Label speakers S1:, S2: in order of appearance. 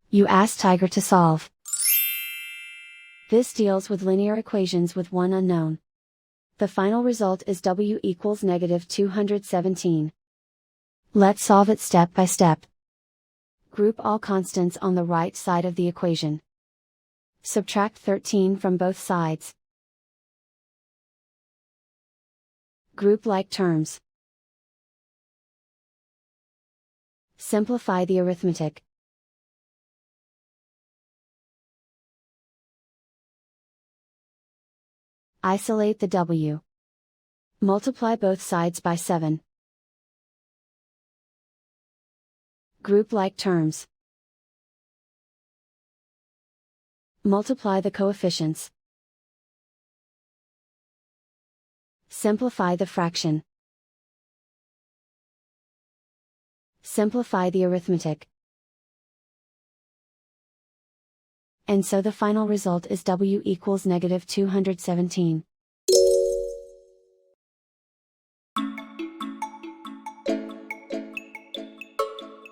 S1: You ask Tiger to solve. This deals with linear equations with one unknown. The final result is w equals -217. Let's solve it step by step. Group all constants on the right side of the equation. Subtract 13 from both sides. Group like terms. Simplify the arithmetic. Isolate the w. Multiply both sides by 7. Group like terms. Multiply the coefficients. Simplify the fraction. Simplify the arithmetic. And so the final result is w equals -217.